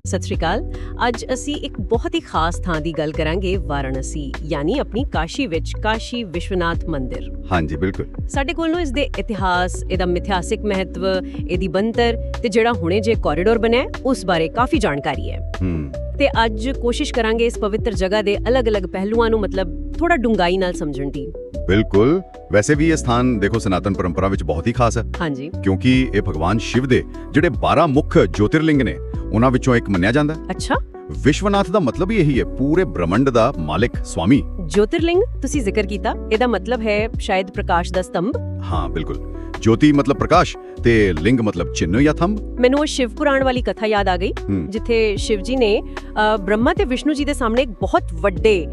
ਸਤਿ ਸ਼੍ਰੀ ਅਕਾਲ। ਅੱਜ ਅਸੀਂ ਇੱਕ ਬਹੁਤ ਹੀ ਖਾਸ ਥਾਂ ਦੀ ਗੱਲ ਕਰਾਂਗੇ, ਵਾਰਾਣਸੀ, ਯਾਨੀ ਆਪਣੀ ਕਾਸ਼ੀ ਵਿੱਚ ਕਾਸ਼ੀ ਵਿਸ਼ਵਨਾਥ ਮੰਦਿਰ। ਹਾਂਜੀ ਬਿਲਕੁਲ। ਸਾਡੇ ਕੋਲ ਨੂੰ ਇਸ ਦੇ ਇਤਿਹਾਸ, ਇਹਦਾ ਮਿਥਿਹਾਸਿਕ ਮਹੱਤਵ, ਇਹਦੀ ਬਣਤਰ ਤੇ ਜਿਹੜਾ ਹੁਣੇ ਜੇ ਕੋਰੀਡੋਰ ਬਣਿਆ ਉਸ ਬਾਰੇ ਕਾਫੀ ਜਾਣਕਾਰੀ ਹੈ। ਤੇ ਅੱਜ ਕੋਸ਼ਿਸ਼ ਕਰਾਂਗੇ ਇਸ ਪਵਿੱਤਰ ਜਗ੍ਹਾ ਦੇ ਅਲੱਗ-ਅਲੱਗ ਪਹਿਲੂਆਂ ਨੂੰ ਥੋੜਾ ਡੂੰਘਾਈ ਨਾਲ ਸਮਝਣ ਦੀ। ਬਿਲਕੁਲ। ਵੈਸੇ ਵੀ ਇਹ ਸਥਾਨ ਦੇਖੋ ਸਨਾਤਨ ਪਰੰਪਰਾ ਵਿੱਚ ਬਹੁਤ ਹੀ ਖਾਸ ਹੈ। ਹਾਂਜੀ, ਕਿਉਂਕਿ ਇਹ ਭਗਵਾਨ ਸ਼ਿਵ ਦੇ ਜਿਹੜੇ 12 ਮੁੱਖ ਜੋਤਿਰਲਿੰਗ ਨੇ ਉਹਨਾਂ ਵਿੱਚੋਂ ਇੱਕ ਮੰਨਿਆ ਜਾਂਦਾ ਹੈ। ਅੱਛਾ। ਵਿਸ਼ਵਨਾਥ ਦਾ ਮਤਲਬ ਹੀ ਇਹੀ ਹੈ, ਪੂਰੇ ਬ੍ਰਹਮੰਡ ਦਾ ਮਾਲਿਕ, ਸਵਾਮੀ। ਜੋਤਿਰਲਿੰਗ ਤੁਸੀਂ ਜ਼ਿਕਰ ਕੀਤਾ, ਇਹਦਾ ਮਤਲਬ ਹੈ ਸ਼ਾਇਦ ਪ੍ਰਕਾਸ਼ ਦਾ ਸਤੰਭ। ਹਾਂ ਬਿਲਕੁਲ। ਜੋਤੀ ਮਤਲਬ ਪ੍ਰਕਾਸ਼ ਤੇ ਲਿੰਗ ਮਤਲਬ ਚਿੰਨ੍ਹ ਜਾਂ ਥੰਬ। ਮੈਨੂੰ ਉਹ ਸ਼ਿਵ ਪੁਰਾਣ ਵਾਲੀ ਕਥਾ ਯਾਦ ਆ ਗਈ, ਜਿੱਥੇ ਸ਼ਿਵ ਜੀ ਨੇ ਬ੍ਰਹਮਾ ਤੇ ਵਿਸ਼ਨੂੰ ਜੀ ਦੇ ਸਾਹਮਣੇ ਇੱਕ ਬਹੁਤ ਵੱਡੇ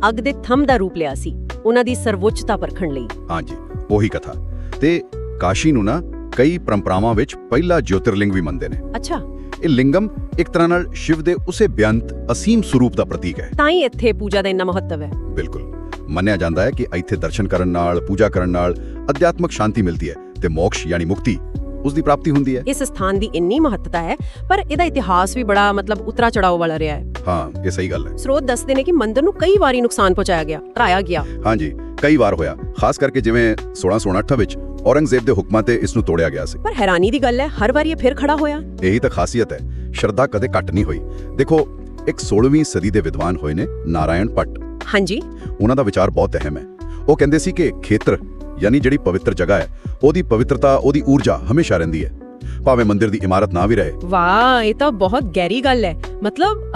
ਅੱਗ ਦੇ ਥੰਬ ਦਾ ਰੂਪ ਲਿਆ ਸੀ, ਉਹਨਾਂ ਦੀ ਸਰਵਉੱਚਤਾ ਪਰਖਣ ਲਈ। ਹਾਂਜੀ, ਉਹੀ ਕਥਾ। ਤੇ ਕਾਸ਼ੀ ਨੂੰ ਨਾ ਕਈ ਪਰੰਪਰਾਵਾਂ ਵਿੱਚ ਪਹਿਲਾ ਜੋਤਿਰਲਿੰਗ ਵੀ ਮੰਨਦੇ ਨੇ। ਅੱਛਾ। ਇਹ ਲਿੰਗਮ ਇੱਕ ਤਰ੍ਹਾਂ ਨਾਲ ਸ਼ਿਵ ਦੇ ਉਸੇ ਬੇਅੰਤ ਅਸੀਮ ਸਰੂਪ ਦਾ ਪ੍ਰਤੀਕ ਹੈ। ਤਾਂ ਹੀ ਇੱਥੇ ਪੂਜਾ ਦਾ ਇੰਨਾ ਮਹੱਤਵ ਹੈ। ਬਿਲਕੁਲ। ਮੰਨਿਆ ਜਾਂਦਾ ਹੈ ਕਿ ਇੱਥੇ ਦਰਸ਼ਨ ਕਰਨ ਨਾਲ, ਪੂਜਾ ਕਰਨ ਨਾਲ ਅਧਿਆਤਮਕ ਸ਼ਾਂਤੀ ਮਿਲਦੀ ਹੈ ਤੇ ਮੋਕਸ਼ ਯਾਨੀ ਮੁਕਤੀ ਉਸ ਦੀ ਪ੍ਰਾਪਤੀ ਹੁੰਦੀ ਹੈ। ਇਸ ਸਥਾਨ ਦੀ ਇੰਨੀ ਮਹੱਤਤਾ ਹੈ, ਪਰ ਇਹਦਾ ਇਤਿਹਾਸ ਵੀ ਬੜਾ ਉਤਰਾ ਚੜਾਓ ਵਾਲਾ ਰਿਹਾ ਹੈ। ਹਾਂ, ਇਹ ਸਹੀ ਗੱਲ ਹੈ। ਸਰੋਤ ਦੱਸਦੇ ਨੇ ਕਿ ਮੰਦਿਰ ਨੂੰ ਕਈ ਵਾਰੀ ਨੁਕਸਾਨ ਪਹੁੰਚਾਇਆ ਗਿਆ, ਢਾਇਆ ਗਿਆ। ਹਾਂਜੀ, ਕਈ ਵਾਰ ਹੋਇਆ, ਖਾਸ ਕਰਕੇ ਜਿਵੇਂ 1668 ਵਿੱਚ ਔਰੰਗਜ਼ੇਬ ਦੇ ਹੁਕਮਾਂ ਤੇ ਇਸ ਨੂੰ ਤੋੜਿਆ ਗਿਆ ਸੀ। ਪਰ ਹੈਰਾਨੀ ਦੀ ਗੱਲ ਹੈ, ਹਰ ਵਾਰੀ ਇਹ ਫਿਰ ਖੜਾ ਹੋਇਆ। ਇਹੀ ਤਾਂ ਖਾਸੀਅਤ ਹੈ, ਸ਼ਰਧਾ ਕਦੇ ਘੱਟ ਨਹੀਂ ਹੋਈ। ਦੇਖੋ, ਇੱਕ 16ਵੀਂ ਸਦੀ ਦੇ ਵਿਦਵਾਨ ਹੋਏ ਨੇ ਨਾਰਾਇਣ ਭੱਟ। ਹਾਂਜੀ। ਉਹਨਾਂ ਦਾ ਵਿਚਾਰ ਬਹੁਤ ਅਹਿਮ ਹੈ। ਉਹ ਕਹਿੰਦੇ ਸੀ ਕਿ ਖੇਤਰ ਯਾਨੀ ਜਿਹੜੀ ਪਵਿੱਤਰ ਜਗ੍ਹਾ ਹੈ, ਉਹਦੀ ਪਵਿੱਤਰਤਾ, ਉਹਦੀ ਊਰਜਾ ਹਮੇਸ਼ਾ ਰਹਿੰਦੀ ਹੈ, ਭਾਵੇਂ ਮੰਦਿਰ ਦੀ ਇਮਾਰਤ ਨਾ ਵੀ ਰਹੇ। ਵਾਹ, ਇਹ ਤਾਂ ਬਹੁਤ ਗਹਿਰੀ ਗੱਲ ਹੈ।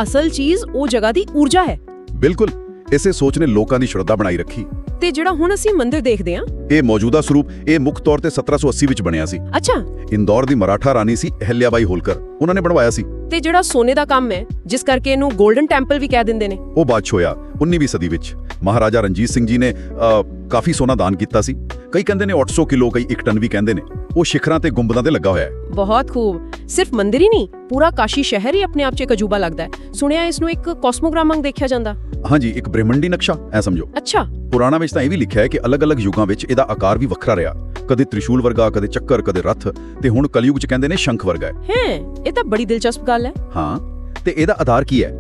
ਅਸਲ ਚੀਜ਼ ਉਹ ਜਗ੍ਹਾ ਦੀ ਊਰਜਾ ਹੈ। ਬਿਲਕੁਲ। ਇਸੇ ਸੋਚ ਨੇ ਲੋਕਾਂ ਦੀ ਸ਼ਰਧਾ ਬਣਾਈ ਰੱਖੀ। ਤੇ ਜਿਹੜਾ ਹੁਣ ਅਸੀਂ ਮੰਦਿਰ ਦੇਖਦੇ ਹਾਂ, ਇਹ ਮੌਜੂਦਾ ਸਰੂਪ ਇਹ ਮੁੱਖ ਤੌਰ ਤੇ 1780 ਵਿੱਚ ਬਣਿਆ ਸੀ। ਅੱਛਾ। ਇੰਦੌਰ ਦੀ ਮਰਾਠਾ ਰਾਣੀ ਸੀ ਅਹਿਲਿਆਬਾਈ ਹੋਲਕਰ, ਉਹਨਾਂ ਨੇ ਬਣਵਾਇਆ ਸੀ। ਤੇ ਜਿਹੜਾ ਸੋਨੇ ਦਾ ਕੰਮ ਹੈ, ਜਿਸ ਕਰਕੇ ਇਹਨੂੰ 골ਡਨ ਟੈਂਪਲ ਵੀ ਕਹਿ ਦਿੰਦੇ ਨੇ, ਉਹ ਬਾਅਦ 'ਚ ਹੋਇਆ 19ਵੀਂ ਸਦੀ ਵਿੱਚ। ਮਹਾਰਾਜਾ ਰਣਜੀਤ ਸਿੰਘ ਜੀ ਨੇ ਕਾਫੀ ਸੋਨਾ ਦਾਨ ਕੀਤਾ ਸੀ। ਕਈ ਕਹਿੰਦੇ ਨੇ 800 ਕਿਲੋ, ਕਈ 1 ਟਨ ਵੀ ਕਹਿੰਦੇ ਨੇ। ਉਹ ਸ਼ਿਖਰਾਂ ਤੇ ਗੁੰਬਦਾਂ ਤੇ ਲੱਗਾ ਹੋਇਆ ਹੈ। ਬਹੁਤ ਖੂਬ। ਸਿਰਫ ਮੰਦਿਰ ਹੀ ਨਹੀਂ, ਪੂਰਾ ਕਾਸ਼ੀ ਸ਼ਹਿਰ ਹੀ ਆਪਣੇ ਆਪ 'ਚ ਇੱਕ ਅਜੂਬਾ ਲੱਗਦਾ ਹੈ। ਸੁਣਿਆ ਇਸ ਨੂੰ ਇੱਕ ਕਾਸਮੋਗ੍ਰਾਮ ਵਾਂਗ ਦੇਖਿਆ ਜਾਂਦਾ। ਹਾਂਜੀ, ਇੱਕ ਬ੍ਰਹਿਮੰਡੀ ਨਕਸ਼ਾ ਐ ਸਮਝੋ। ਅੱਛਾ। ਪੁਰਾਣਾ ਵਿੱਚ ਤਾਂ ਇਹ ਵੀ ਲਿਖਿਆ ਹੈ ਕਿ ਅਲੱਗ-ਅਲੱਗ ਯੁੱਗਾਂ ਵਿੱਚ ਇਹਦਾ ਆਕਾਰ ਵੀ ਵੱਖਰਾ ਰਿਹਾ, ਕਦੇ ਤ੍ਰਿਸ਼ੂਲ ਵਰਗਾ, ਕਦੇ ਚੱਕਰ, ਕਦੇ ਰੱਥ, ਤੇ ਹੁਣ ਕਲਯੁਗ 'ਚ ਕਹਿੰਦੇ ਨੇ ਸ਼ੰਖ ਵਰਗਾ ਹੈ। ਇਹ ਤਾਂ ਬੜੀ ਦਿਲਚਸਪ ਗੱਲ ਹੈ। ਹਾਂ, ਤੇ ਇਹਦਾ ਆਧਾਰ ਕੀ ਹੈ?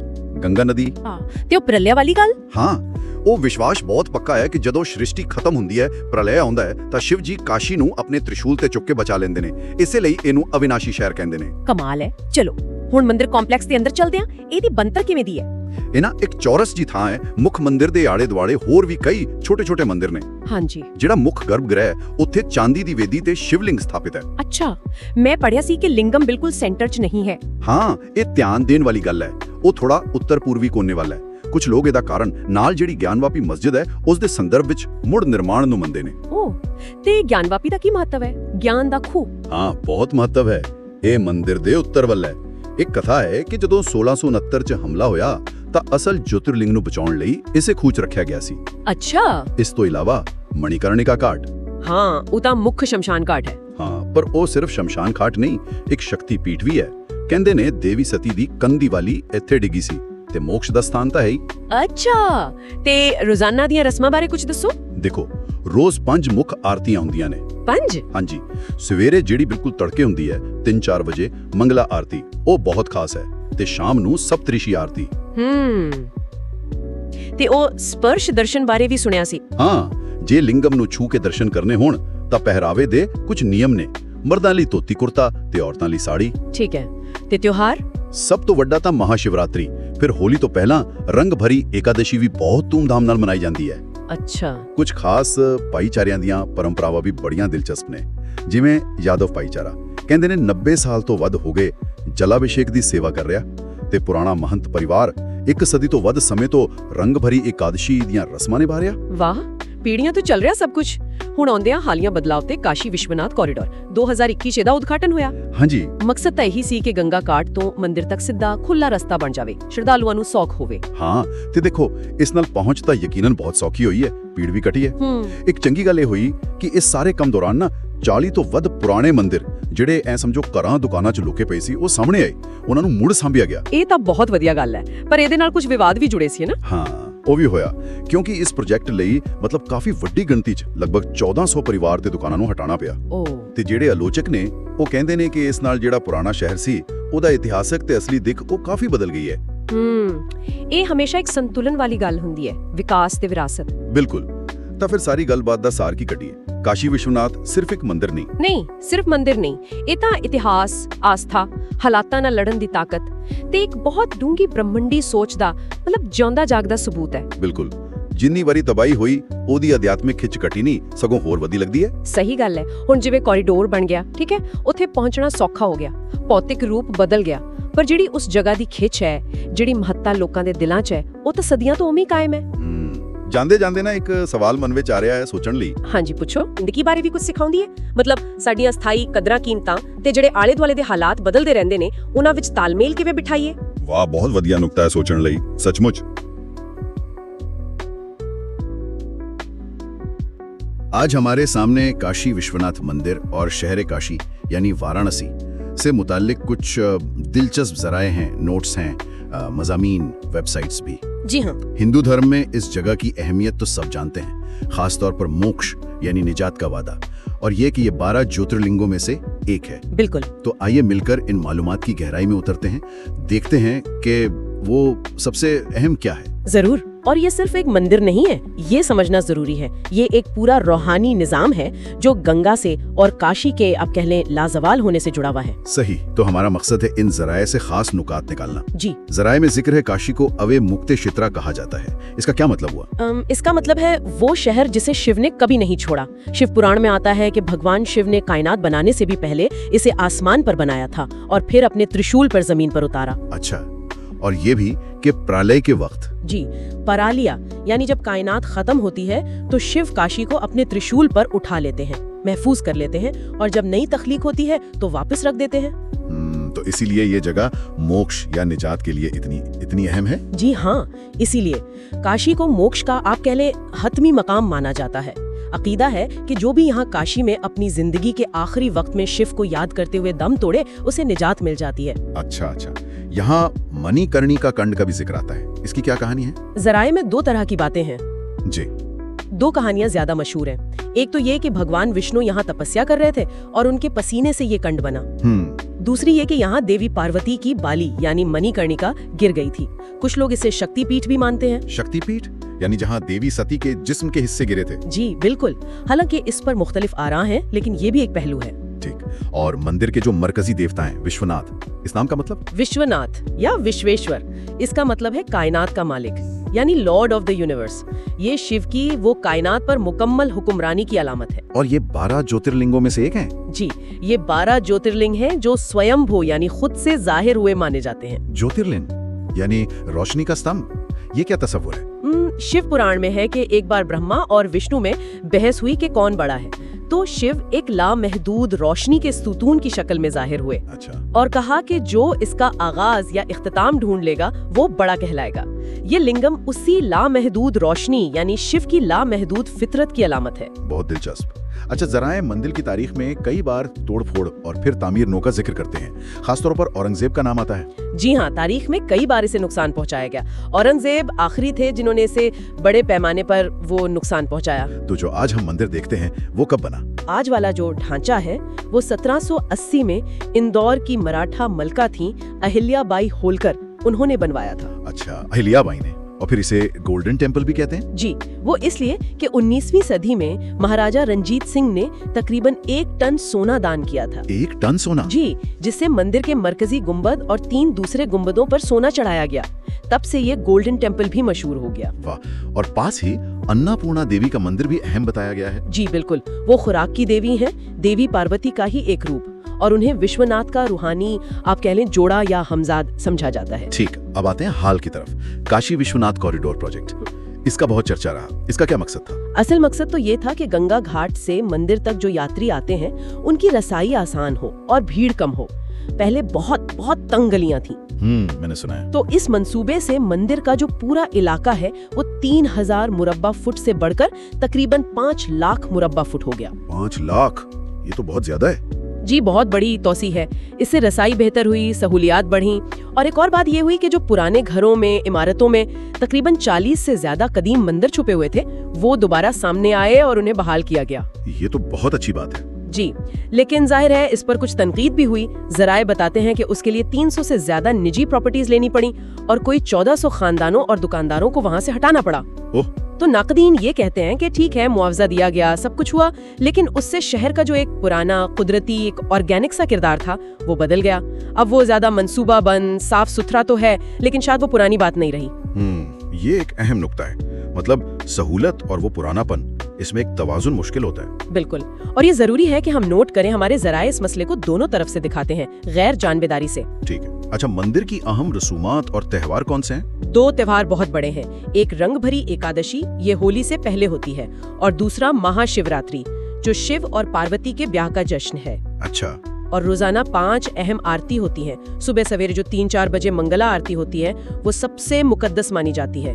ਗੰਗਾ ਨਦੀ। ਹਾਂ, ਤੇ ਉਹ ਪ੍ਰਲਯ ਵਾਲੀ ਗੱਲ? ਹਾਂ, ਉਹ ਵਿਸ਼ਵਾਸ ਬਹੁਤ ਪੱਕਾ ਹੈ ਕਿ ਜਦੋਂ ਸ੍ਰਿਸ਼ਟੀ ਖਤਮ ਹੁੰਦੀ ਹੈ, ਪ੍ਰਲਯ ਆਉਂਦਾ ਹੈ, ਤਾਂ ਸ਼ਿਵ ਜੀ ਕਾਸ਼ੀ ਨੂੰ ਆਪਣੇ ਤ੍ਰਿਸ਼ੂਲ ਤੇ ਚੁੱਕ ਕੇ ਬਚਾ ਲੈਂਦੇ ਨੇ। ਇਸੇ ਲਈ ਇਹਨੂੰ ਅਵਿਨਾਸ਼ੀ ਸ਼ਹਿਰ ਕਹਿੰਦੇ ਨੇ। ਕਮਾਲ ਹੈ। ਚਲੋ ਹੁਣ ਮੰਦਿਰ ਕੰਪਲੈਕਸ ਦੇ ਅੰਦਰ ਚੱਲਦੇ ਹਾਂ। ਇਹਦੀ ਬਣਤਰ ਕਿਵੇਂ ਦੀ ਹੈ? ਇਹ ਨਾ ਇੱਕ ਚੌਰਸ ਜੀ ਥਾਂ ਹੈ। ਮੁੱਖ ਮੰਦਿਰ ਦੇ ਆਲੇ ਦੁਆਲੇ ਹੋਰ ਵੀ ਕਈ ਛੋਟੇ-ਛੋਟੇ ਮੰਦਿਰ ਨੇ। ਹਾਂਜੀ। ਜਿਹੜਾ ਮੁੱਖ ਗਰਭ ਗ੍ਰਹਿ, ਉੱਥੇ ਚਾਂਦੀ ਦੀ ਵੇਦੀ ਤੇ ਸ਼ਿਵਲਿੰਗ ਸਥਾਪਿਤ ਹੈ। ਅੱਛਾ, ਮੈਂ ਪੜ੍ਹਿਆ ਸੀ ਕਿ ਲਿੰਗਮ ਬਿਲਕੁਲ ਸੈਂਟਰ 'ਚ ਨਹੀਂ ਹੈ। ਹਾਂ, ਇਹ ਧਿਆਨ ਦੇਣ ਵਾਲੀ ਗੱਲ ਹੈ। ਉਹ ਥੋੜਾ ਉੱਤਰ ਪੂਰਬੀ ਕੋਨੇ ਵੱਲ ਹੈ। ਕੁਝ ਲੋਕ ਇਹਦਾ ਕਾਰਨ ਨਾਲ ਜਿਹੜੀ ਗਿਆਨਵਾਪੀ ਮਸਜਿਦ ਹੈ, ਉਸ ਦੇ ਸੰਦਰਭ ਵਿੱਚ ਮੁੜ ਨਿਰਮਾਣ ਨੂੰ ਮੰਨਦੇ ਨੇ। ਓਹ, ਤੇ ਗਿਆਨਵਾਪੀ ਦਾ ਕੀ ਮਹੱਤਵ ਹੈ? ਗਿਆਨ ਦਾ ਖੂਹ। ਹਾਂ, ਬਹੁਤ ਮਹੱਤਵ ਹੈ। ਇਹ ਮੰਦਿਰ ਦੇ ਉੱਤਰ ਵੱਲ ਹੈ। ਇੱਕ ਕਥਾ ਹੈ ਕਿ ਜਦੋਂ 1669 'ਚ ਹਮਲਾ ਹੋਇਆ ਤਾਂ ਅਸਲ ਜੋਤਿਰਲਿੰਗ ਨੂੰ ਬਚਾਉਣ ਲਈ ਇਸੇ ਖੂਹ 'ਚ ਰੱਖਿਆ ਗਿਆ ਸੀ। ਅੱਛਾ। ਇਸ ਤੋਂ ਇਲਾਵਾ ਮਣੀਕਰਣਿਕਾ ਘਾਟ। ਹਾਂ, ਉਹ ਤਾਂ ਮੁੱਖ ਸ਼ਮਸ਼ਾਨ ਘਾਟ ਹੈ। ਹਾਂ, ਪਰ ਉਹ ਸਿਰਫ ਸ਼ਮਸ਼ਾਨ ਘਾਟ ਨਹੀਂ, ਇੱਕ ਸ਼ਕਤੀ ਪੀਠ ਵੀ ਹੈ। ਕਹਿੰਦੇ ਨੇ ਦੇਵੀ ਸਤੀ ਦੀ ਕੰਦੀ ਵਾਲੀ ਇੱਥੇ ਡਿੱਗੀ ਸੀ, ਤੇ ਮੋਕਸ਼ ਦਾ ਸਥਾਨ ਤਾਂ ਹੈ ਹੀ। ਅੱਛਾ, ਤੇ ਰੋਜ਼ਾਨਾ ਦੀਆਂ ਰਸਮਾਂ ਬਾਰੇ ਕੁਝ ਦੱਸੋ। ਦੇਖੋ, ਰੋਜ਼ 5 ਮੁੱਖ ਆਰਤੀਆਂ ਹੁੰਦੀਆਂ ਨੇ। 5? ਹਾਂਜੀ। ਸਵੇਰੇ ਜਿਹੜੀ ਬਿਲਕੁਲ ਤੜਕੇ ਹੁੰਦੀ ਹੈ 3-4 ਵਜੇ ਮੰਗਲਾ ਆਰਤੀ, ਉਹ ਬਹੁਤ ਖਾਸ ਹੈ। ਤੇ ਸ਼ਾਮ ਨੂੰ ਸਪਤਰਿਸ਼ੀ ਆਰਤੀ। ਤੇ ਉਹ ਸਪਰਸ਼ ਦਰਸ਼ਨ ਬਾਰੇ ਵੀ ਸੁਣਿਆ ਸੀ। ਹਾਂ, ਜੇ ਲਿੰਗਮ ਨੂੰ ਛੂ ਕੇ ਦਰਸ਼ਨ ਕਰਨੇ ਹੋਣ ਤਾਂ ਪਹਿਰਾਵੇ ਦੇ ਕੁਝ ਨਿਯਮ ਨੇ। ਮਰਦਾਂ ਲਈ ਧੋਤੀ ਕੁਰਤਾ ਤੇ ਔਰਤਾਂ ਲਈ ਸਾੜੀ। ਠੀਕ ਹੈ। ਤੇ ਤਿਉਹਾਰ? ਸਭ ਤੋਂ ਵੱਡਾ ਤਾਂ ਮਹਾਸ਼ਿਵਰਾਤਰੀ, ਫਿਰ ਹੋਲੀ ਤੋਂ ਪਹਿਲਾਂ ਰੰਗ ਭਰੀ ਏਕਾਦਸ਼ੀ ਵੀ ਬਹੁਤ ਧੂਮਧਾਮ ਨਾਲ ਮਨਾਈ ਜਾਂਦੀ ਹੈ। ਅੱਛਾ। ਕੁਝ ਖਾਸ ਭਾਈਚਾਰਿਆਂ ਦੀਆਂ ਪਰੰਪਰਾਵਾਂ ਵੀ ਬੜੀਆਂ ਦਿਲਚਸਪ ਨੇ, ਜਿਵੇਂ ਯਾਦਵ ਭਾਈਚਾਰਾ। ਕਹਿੰਦੇ ਨੇ 90 ਸਾਲ ਤੋਂ ਵੱਧ ਹੋ ਗਏ ਜਲਾਭਿਸ਼ੇਕ ਦੀ ਸੇਵਾ ਕਰ ਰਿਹਾ, ਤੇ ਪੁਰਾਣਾ ਮਹੰਤ ਪਰਿਵਾਰ 1 ਸਦੀ ਤੋਂ ਵੱਧ ਸਮੇਂ ਤੋਂ ਰੰਗ ਭਰੀ ਏਕਾਦਸ਼ੀ ਦੀਆਂ ਰਸਮਾਂ ਨਿਭਾ ਰਿਹਾ। ਵਾਹ, ਪੀੜ੍ਹੀਆਂ ਤੋਂ ਚੱਲ ਰਿਹਾ ਸਭ ਕੁਝ। ਹੁਣ ਆਉਂਦੇ ਆ ਹਾਲੀਆ ਬਦਲਾਅ ਤੇ ਕਾਸ਼ੀ ਵਿਸ਼ਵਨਾਥ ਕੋਰੀਡੋਰ। 2021 ਚ ਇਹਦਾ ਉਦਘਾਟਨ ਹੋਇਆ। ਹਾਂਜੀ। ਮਕਸਦ ਤਾਂ ਇਹੀ ਸੀ ਕਿ ਗੰਗਾ ਘਾਟ ਤੋਂ ਮੰਦਿਰ ਤੱਕ ਸਿੱਧਾ ਖੁੱਲਾ ਰਸਤਾ ਬਣ ਜਾਵੇ, ਸ਼ਰਧਾਲੂਆਂ ਨੂੰ ਸੌਖ ਹੋਵੇ। ਹਾਂ, ਤੇ ਦੇਖੋ, ਇਸ ਨਾਲ ਪਹੁੰਚ ਤਾਂ ਯਕੀਨਨ ਬਹੁਤ ਸੌਖੀ ਹੋਈ ਹੈ, ਭੀੜ ਵੀ ਘਟੀ ਹੈ। ਇੱਕ ਚੰਗੀ ਗੱਲ ਇਹ ਹੋਈ ਕਿ ਇਸ ਸਾਰੇ ਕੰਮ ਦੌਰਾਨ ਨਾ 40 ਤੋਂ ਵੱਧ ਪੁਰਾਣੇ ਮੰਦਿਰ, ਜਿਹੜੇ ਐ ਸਮਝੋ ਘਰਾਂ ਦੁਕਾਨਾਂ 'ਚ ਲੁਕੇ ਪਏ ਸੀ, ਉਹ ਸਾਹਮਣੇ ਆਏ। ਉਹਨਾਂ ਨੂੰ ਮੁੜ ਸਾਂਭਿਆ ਗਿਆ। ਇਹ ਤਾਂ ਬਹੁਤ ਵਧੀਆ ਗੱਲ ਹੈ, ਪਰ ਇਹਦੇ ਨਾਲ ਕੁਝ ਵਿਵਾਦ ਵੀ ਜੁੜੇ ਸੀ ਨਾ। ਹਾਂ, ਉਹ ਵੀ ਹੋਇਆ, ਕਿਉਂਕਿ ਇਸ ਪ੍ਰੋਜੈਕਟ ਲਈ ਕਾਫੀ ਵੱਡੀ ਗਿਣਤੀ 'ਚ ਲਗਭਗ 1400 ਪਰਿਵਾਰ ਤੇ ਦੁਕਾਨਾਂ ਨੂੰ ਹਟਾਉਣਾ ਪਿਆ। ਤੇ ਜਿਹੜੇ ਆਲੋਚਕ ਨੇ, ਉਹ ਕਹਿੰਦੇ ਨੇ ਕਿ ਇਸ ਨਾਲ ਜਿਹੜਾ ਪੁਰਾਣਾ ਸ਼ਹਿਰ ਸੀ, ਉਹਦਾ ਇਤਿਹਾਸਕ ਤੇ ਅਸਲੀ ਦਿੱਖ ਉਹ ਕਾਫੀ ਬਦਲ ਗਈ ਹੈ। ਇਹ ਹਮੇਸ਼ਾ ਇੱਕ ਸੰਤੁਲਨ ਵਾਲੀ ਗੱਲ ਹੁੰਦੀ ਹੈ, ਵਿਕਾਸ ਤੇ ਵਿਰਾਸਤ। ਬਿਲਕੁਲ। ਤਾਂ ਫਿਰ ਸਾਰੀ ਗੱਲਬਾਤ ਦਾ ਸਾਰ ਕੀ ਕੱਢੀਏ? ਕਾਸ਼ੀ ਵਿਸ਼ਵਨਾਥ ਸਿਰਫ ਇੱਕ ਮੰਦਿਰ ਨਹੀਂ, ਸਿਰਫ ਮੰਦਿਰ ਨਹੀਂ, ਇਹ ਤਾਂ ਇਤਿਹਾਸ, ਆਸਥਾ, ਹਾਲਾਤਾਂ ਨਾਲ ਲੜਨ ਦੀ ਤਾਕਤ ਤੇ ਇੱਕ ਬਹੁਤ ਡੂੰਘੀ ਬ੍ਰਹਮੰਡੀ ਸੋਚ ਦਾ ਮਤਲਬ ਜਿਉਂਦਾ ਜਾਗਦਾ ਸਬੂਤ ਹੈ। ਬਿਲਕੁਲ। ਜਿੰਨੀ ਵਾਰੀ ਤਬਾਹੀ ਹੋਈ ਉਹਦੀ ਅਧਿਆਤਮਿਕ ਖਿੱਚ ਘਟੀ ਨਹੀਂ, ਸਗੋਂ ਹੋਰ ਵਧੀ ਲੱਗਦੀ ਹੈ। ਸਹੀ ਗੱਲ ਹੈ। ਹੁਣ ਜਿਵੇਂ ਕੋਰੀਡੋਰ ਬਣ ਗਿਆ, ਠੀਕ ਹੈ, ਉੱਥੇ ਪਹੁੰਚਣਾ ਸੌਖਾ ਹੋ ਗਿਆ, ਭੌਤਿਕ ਰੂਪ ਬਦਲ ਗਿਆ, ਪਰ ਜਿਹੜੀ ਉਸ ਜਗ੍ਹਾ ਦੀ ਖਿੱਚ ਹੈ, ਜਿਹੜੀ ਮਹੱਤਤਾ ਲੋਕਾਂ ਦੇ ਦਿਲਾਂ 'ਚ ਹੈ, ਉਹ ਤਾਂ ਸਦੀਆਂ ਤੋਂ ਉਵੇਂ ਹੀ ਕਾਇਮ ਹੈ। ਜਾਂਦੇ ਜਾਂਦੇ ਨਾ ਇੱਕ ਸਵਾਲ ਮਨ ਵਿੱਚ ਆ ਰਿਹਾ ਹੈ ਸੋਚਣ ਲਈ। ਹਾਂਜੀ, ਪੁੱਛੋ। ਜ਼ਿੰਦਗੀ ਬਾਰੇ ਵੀ ਕੁਝ ਸਿਖਾਉਂਦੀ ਹੈ, ਮਤਲਬ ਸਾਡੀਆਂ ਸਥਾਈ ਕਦਰਾਂ ਕੀਮਤਾਂ ਤੇ ਜਿਹੜੇ ਆਲੇ ਦੁਆਲੇ ਦੇ ਹਾਲਾਤ ਬਦਲਦੇ ਰਹਿੰਦੇ ਨੇ, ਉਹਨਾਂ ਵਿੱਚ ਤਾਲਮੇਲ ਕਿਵੇਂ ਬਿਠਾਈਏ। ਵਾਹ, ਬਹੁਤ ਵਧੀਆ ਨੁਕਤਾ ਹੈ ਸੋਚਣ ਲਈ, ਸੱਚਮੁੱਚ। आज हमारे सामने काशी विश्वनाथ मंदिर और शहर काशी यानी वाराणसी से मुताल्लिक कुछ दिलचस्प ज़राए हैं, नोट्स हैं, मज़ामीन, वेबसाइट्स भी। जी हाँ। हिंदू धर्म में इस जगह की अहमियत तो सब जानते हैं, खास तौर पर मोक्ष यानी निजात का वादा, और ये कि ये 12 ज्योतिर्लिंगों में से एक है। बिल्कुल। तो आइए मिलकर इन मालूमात की गहराई में उतरते हैं, देखते हैं कि वो सबसे अहम क्या है। जरूर। और ये सिर्फ एक मंदिर नहीं है, ये समझना जरूरी है, ये एक पूरा रूहानी निजाम है जो गंगा से और काशी के आप कह लें लाजवाल होने से जुड़ा हुआ है। सही। तो हमारा मकसद है इन जराए से खास नुकात निकालना। जी। जराए में जिक्र है काशी को अवे मुक्ते शित्रा कहा जाता है, इसका क्या मतलब हुआ? इसका मतलब है वो शहर जिसे शिव ने कभी नहीं छोड़ा। शिव पुराण में आता है कि भगवान शिव ने कायनात बनाने से भी पहले इसे आसमान पर बनाया था और फिर अपने त्रिशूल पर जमीन पर उतारा। अच्छा, और ये भी कि प्रलय के वक्त। जी, परालिया यानी जब कायनात खत्म होती है तो शिव काशी को अपने त्रिशूल पर उठा लेते हैं, महफूज कर लेते हैं, और जब नई तख्लीक होती है तो वापस रख देते हैं। तो इसीलिए ये जगह मोक्ष या निजात के लिए इतनी अहम है। जी हाँ, इसीलिए काशी को मोक्ष का आप कह ले हतमी मकाम माना जाता है। अकीदा है कि जो भी यहाँ काशी में अपनी जिंदगी के आखिरी वक्त में शिव को याद करते हुए दम तोड़े, उसे निजात मिल जाती है। अच्छा। यहाँ मणिकर्णी का कंड का भी जिक्र आता है, इसकी क्या कहानी है? जराए में दो तरह की बातें हैं। जी। दो कहानियां ज्यादा मशहूर हैं। एक तो ये कि भगवान विष्णु यहाँ तपस्या कर रहे थे और उनके पसीने से ये कंड बना। दूसरी ये कि यहाँ देवी पार्वती की बाली यानी मणिकर्णिका गिर गई थी। कुछ लोग इसे शक्तिपीठ भी मानते हैं। शक्तिपीठ यानी जहाँ देवी सती के जिस्म के हिस्से गिरे थे? जी बिल्कुल। हालांकि इस पर मुख्तलिफ आरा हैं, लेकिन ये भी एक पहलू है। ठीक। और मंदिर के जो मरकजी देवता हैं विश्वनाथ, इस नाम का मतलब? विश्वनाथ या विश्वेश्वर, इसका मतलब है कायनात का मालिक यानी लॉर्ड ऑफ द यूनिवर्स। ये शिव की वो कायनात पर मुकम्मल हुक्मरानी की अलामत है। और ये 12 ज्योतिर्लिंगों में से एक है? जी, ये 12 ज्योतिर्लिंग हैं जो स्वयंभू यानी खुद से जाहिर हुए माने जाते हैं। ज्योतिर्लिंग यानी रोशनी का स्तंभ, ये क्या तस्वुर है? शिव पुराण में है कि एक बार ब्रह्मा और विष्णु में बहस हुई कि कौन बड़ा है, तो शिव एक लामहदूद रोशनी के स्तूतून की शक्ल में जाहिर हुए। अच्छा। और कहा कि जो इसका आगाज या इख्तिताम ढूंढ लेगा वो बड़ा कहलाएगा। ये लिंगम उसी लामहदूद रोशनी यानी शिव की लामहदूद फितरत की अलामत है। बहुत दिलचस्प। अच्छा, जराए मंदिर की तारीख में कई बार तोड़फोड़ और फिर तामीर नो का जिक्र करते हैं, खासतौर पर औरंगजेब का नाम आता है। जी हाँ, तारीख में कई बार इसे नुकसान पहुंचाया गया। औरंगजेब आखिरी थे जिन्होंने इसे बड़े पैमाने पर वो नुकसान पहुंचाया। तो जो आज हम मंदिर देखते हैं वो कब बना? आज वाला जो ढांचा है वो 1780 में इंदौर की मराठा मलका थी अहिल्याबाई होलकर, उन्होंने बनवाया था। अच्छा, अहिल्याबाई ने। और फिर इसे गोल्डन टेम्पल भी कहते हैं? जी, वो इसलिए कि 19वीं सदी में महाराजा रंजीत सिंह ने तकरीबन 1 टन सोना दान किया था। 1 टन सोना? जी, जिससे मंदिर के मरकजी गुंबद और 3 दूसरे गुंबदों पर सोना चढ़ाया गया। तब से ये गोल्डन टेम्पल भी मशहूर हो गया। वाह। और पास ही अन्नपूर्णा देवी का मंदिर भी अहम बताया गया है। जी बिल्कुल, वो खुराक की देवी हैं, देवी पार्वती का ही एक रूप, और उन्हें विश्वनाथ का रूहानी आप कह लें जोड़ा या हमजाद समझा जाता है। ठीक, अब आते हैं हाल की तरफ। काशी विश्वनाथ कॉरिडोर प्रोजेक्ट, इसका बहुत चर्चा रहा। इसका क्या मकसद था? असल मकसद तो ये था कि गंगा घाट से मंदिर तक जो यात्री आते हैं उनकी रसाई आसान हो और भीड़ कम हो। पहले बहुत बहुत तंग गलियां थी। मैंने सुना है। तो इस मंसूबे से मंदिर का जो पूरा इलाका है वो 3000 मुरब्बा फुट से बढ़कर तकरीबन 5 लाख मुरब्बा फुट हो गया। 5 लाख? ये तो बहुत ज्यादा है। जी, बहुत बड़ी तौसी है। इससे रसाई बेहतर हुई, सहूलियात बढ़ी, और एक और बात ये हुई कि जो पुराने घरों में, इमारतों में तकरीबन 40 से ज्यादा कदीम मंदिर छुपे हुए थे, वो दोबारा सामने आए और उन्हें बहाल किया गया। ये तो बहुत अच्छी बात है। जी, लेकिन जाहिर है इस पर कुछ तनकीद भी हुई। जराए बताते हैं कि उसके लिए 300 से ज्यादा निजी प्रॉपर्टीज लेनी पड़ी और कोई 1400 खानदानों और दुकानदारों को वहां से हटाना पड़ा। ओह, तो नाकदीन ये कहते हैं कि ठीक है, मुआवजा दिया गया, सब कुछ हुआ, लेकिन उससे शहर का जो एक पुराना कुदरती एक ऑर्गेनिक सा किरदार था वो बदल गया। अब वो ज्यादा मंसूबा बंद साफ सुथरा तो है, लेकिन शायद वो पुरानी बात नहीं रही। ये एक अहम नुक्ता है। मतलब सहूलत और वो पुरानापन, इसमें एक तवाजुन मुश्किल होता है। बिल्कुल, और ये जरूरी है कि हम नोट करें, हमारे जराए इस मसले को दोनों तरफ से दिखाते हैं, गैर जानबेदारी से। ठीक है। अच्छा, मंदिर की अहम रसूमात और त्योहार कौन से हैं? 2 त्योहार बहुत बड़े हैं। एक रंग भरी एकादशी, ये होली से पहले होती है, और दूसरा महाशिवरात्रि, जो शिव और पार्वती के ब्याह का जश्न है। अच्छा। और रोजाना 5 अहम आरती होती हैं। सुबह सवेरे जो 3-4 बजे मंगला आरती होती है, वो सबसे मुकद्दस मानी जाती है।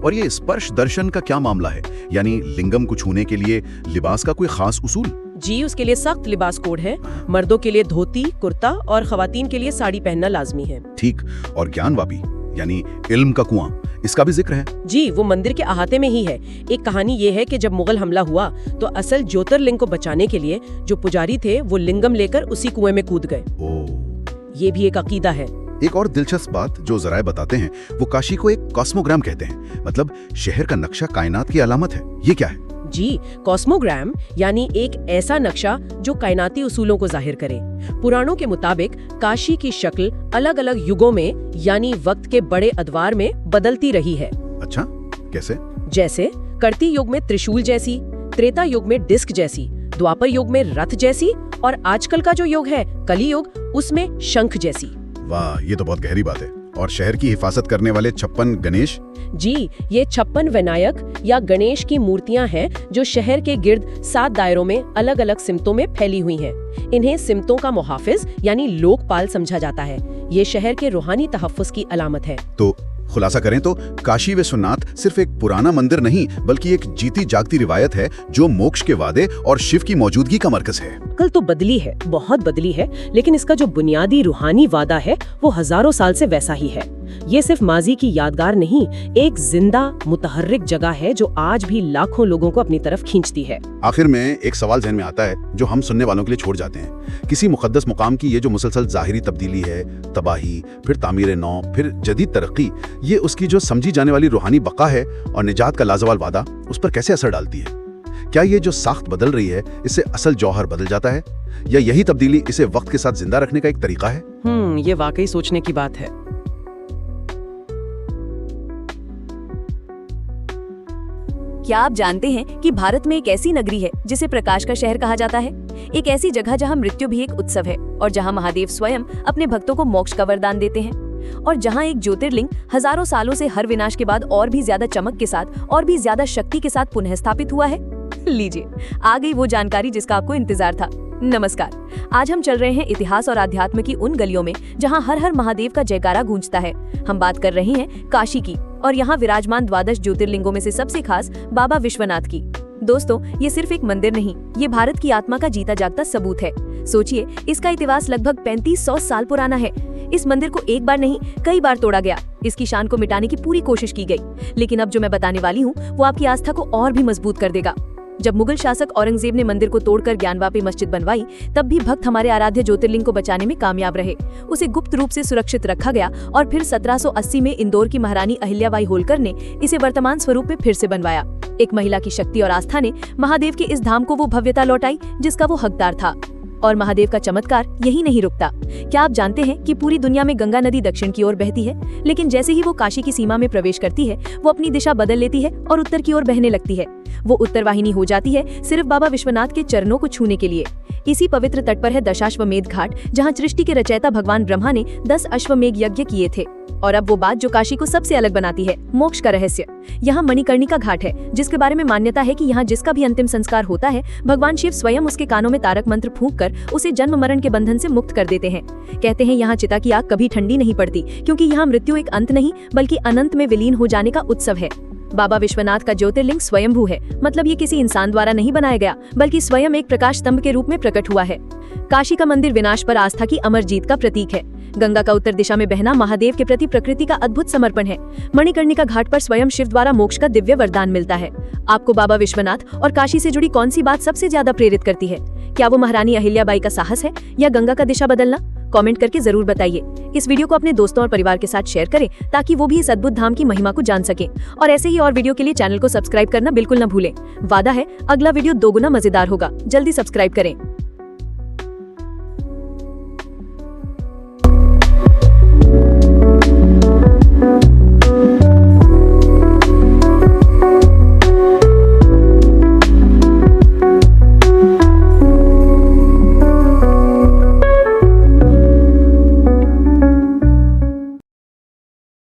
और ये स्पर्श दर्शन का क्या मामला है? यानी लिंगम को छूने के लिए लिबास का कोई खास उसूल? जी, उसके लिए सख्त लिबास कोड है। मर्दों के लिए धोती कुर्ता और खवातीन के लिए साड़ी पहनना लाजमी है। ठीक। और ज्ञानवापी यानी इल्म का कुआं, इसका भी जिक्र है? जी, वो मंदिर के अहाते में ही है। एक कहानी ये है कि जब मुगल हमला हुआ तो असल ज्योतिर्लिंग को बचाने के लिए जो पुजारी थे वो लिंगम लेकर उसी कुएं में कूद गए। ये भी एक अकीदा है। एक और दिलचस्प बात जो जराए बताते हैं, वो काशी को एक कॉस्मोग्राम कहते हैं। मतलब शहर का नक्शा कायनात की अलामत है। ये क्या है? जी, कॉस्मोग्राम यानी एक ऐसा नक्शा जो कायनाती उसूलों को जाहिर करे। पुराणों के मुताबिक काशी की शक्ल अलग अलग युगों में यानी वक्त के बड़े अदवार में बदलती रही है। अच्छा, कैसे? जैसे कर्ती युग में त्रिशूल जैसी, त्रेता युग में डिस्क जैसी, द्वापर युग में रथ जैसी, और आजकल का जो युग है कली युग, उसमें शंख जैसी। वाह, ये तो बहुत गहरी बात है। और शहर की हिफाजत करने वाले 56 गणेश? जी, ये 56 विनायक या गणेश की मूर्तियां हैं जो शहर के गिर्द 7 दायरों में अलग अलग सिमतों में फैली हुई हैं। इन्हें सिमतों का मुहाफिज यानी लोकपाल समझा जाता है। ये शहर के रूहानी तहफ्फुज की अलामत है। तो खुलासा करें तो काशी विश्वनाथ सिर्फ एक पुराना मंदिर नहीं, बल्कि एक जीती जागती रिवायत है जो मोक्ष के वादे और शिव की मौजूदगी का मरकज है। कल तो बदली है, बहुत बदली है, लेकिन इसका जो बुनियादी रूहानी वादा है वो हजारों साल से वैसा ही है। ये सिर्फ माजी की यादगार नहीं, एक जिंदा मुतहर्रिक जगह है जो आज भी लाखों लोगों को अपनी तरफ खींचती है। आखिर में एक सवाल ज़हन में आता है जो हम सुनने वालों के लिए छोड़ जाते हैं। किसी मुकद्दस मुकाम की ये जो मुसलसल ज़ाहिरी तब्दीली है, तबाही, फिर तामीर नौ, फिर जदीद तरक्की, ये उसकी जो समझी जाने वाली रूहानी बका है और निजात का लाजवाल वादा, उस पर कैसे असर डालती है? क्या ये जो साख्त बदल रही है, इससे असल जौहर बदल जाता है, या यही तब्दीली इसे वक्त के साथ जिंदा रखने का एक तरीका है? ये वाकई सोचने की बात है। क्या आप जानते हैं कि भारत में एक ऐसी नगरी है जिसे प्रकाश का शहर कहा जाता है? एक ऐसी जगह जहां मृत्यु भी एक उत्सव है और जहां महादेव स्वयं अपने भक्तों को मोक्ष का वरदान देते हैं, और जहां एक ज्योतिर्लिंग हजारों सालों से हर विनाश के बाद और भी ज्यादा चमक के साथ और भी ज्यादा शक्ति के साथ पुनः स्थापित हुआ है। लीजिए, आ गई वो जानकारी जिसका आपको इंतजार था। नमस्कार, आज हम चल रहे हैं इतिहास और आध्यात्म की उन गलियों में जहां हर हर महादेव का जयकारा गूंजता है। हम बात कर रहे हैं काशी की, और यहाँ विराजमान द्वादश ज्योतिर्लिंगों में से सबसे खास बाबा विश्वनाथ की। दोस्तों, ये सिर्फ एक मंदिर नहीं, ये भारत की आत्मा का जीता जागता सबूत है। सोचिए, इसका इतिहास लगभग 3500 साल पुराना है। इस मंदिर को एक बार नहीं, कई बार तोड़ा गया, इसकी शान को मिटाने की पूरी कोशिश की गई, लेकिन अब जो मैं बताने वाली हूँ वो आपकी आस्था को और भी मजबूत कर देगा। जब मुगल शासक औरंगजेब ने मंदिर को तोड़कर ज्ञानवापी मस्जिद बनवाई, तब भी भक्त हमारे आराध्य ज्योतिर्लिंग को बचाने में कामयाब रहे। उसे गुप्त रूप से सुरक्षित रखा गया और फिर 1780 में इंदौर की महारानी अहिल्याबाई होलकर ने इसे वर्तमान स्वरूप में फिर से बनवाया। एक महिला की शक्ति और आस्था ने महादेव के इस धाम को वो भव्यता लौटाई जिसका वो हकदार था। और महादेव का चमत्कार यही नहीं रुकता। क्या आप जानते हैं कि पूरी दुनिया में गंगा नदी दक्षिण की ओर बहती है, लेकिन जैसे ही वो काशी की सीमा में प्रवेश करती है, वो अपनी दिशा बदल लेती है और उत्तर की ओर बहने लगती है। वो उत्तर वाहिनी हो जाती है सिर्फ बाबा विश्वनाथ के चरणों को छूने के लिए। इसी पवित्र तट पर है दशाश्वमेध घाट, जहाँ सृष्टि के रचयिता भगवान ब्रह्मा ने 10 अश्वमेघ यज्ञ किए थे। और अब वो बात जो काशी को सबसे अलग बनाती है, मोक्ष का रहस्य। यहाँ मणिकर्णिका घाट है, जिसके बारे में मान्यता है कि यहाँ जिसका भी अंतिम संस्कार होता है, भगवान शिव स्वयं उसके कानों में तारक मंत्र फूंक कर उसे जन्म मरण के बंधन से मुक्त कर देते हैं। कहते हैं यहाँ चिता की आग कभी ठंडी नहीं पड़ती, क्योंकि यहाँ मृत्यु एक अंत नहीं बल्कि अनंत में विलीन हो जाने का उत्सव है। बाबा विश्वनाथ का ज्योतिर्लिंग स्वयंभू है, मतलब ये किसी इंसान द्वारा नहीं बनाया गया, बल्कि स्वयं एक प्रकाश स्तंभ के रूप में प्रकट हुआ है। काशी का मंदिर विनाश पर आस्था की अमर जीत का प्रतीक है। गंगा का उत्तर दिशा में बहना महादेव के प्रति प्रकृति का अद्भुत समर्पण है। मणिकर्णिका घाट पर स्वयं शिव द्वारा मोक्ष का दिव्य वरदान मिलता है। आपको बाबा विश्वनाथ और काशी से जुड़ी कौन सी बात सबसे ज्यादा प्रेरित करती है? क्या वो महारानी अहिल्याबाई का साहस है या गंगा का दिशा बदलना? कमेंट करके जरूर बताइए। इस वीडियो को अपने दोस्तों और परिवार के साथ शेयर करें ताकि वो भी इस अद्भुत धाम की महिमा को जान सकें। और ऐसे ही और वीडियो के लिए चैनल को सब्सक्राइब करना बिल्कुल न भूलें। वादा है अगला वीडियो दोगुना मजेदार होगा। जल्दी सब्सक्राइब करें।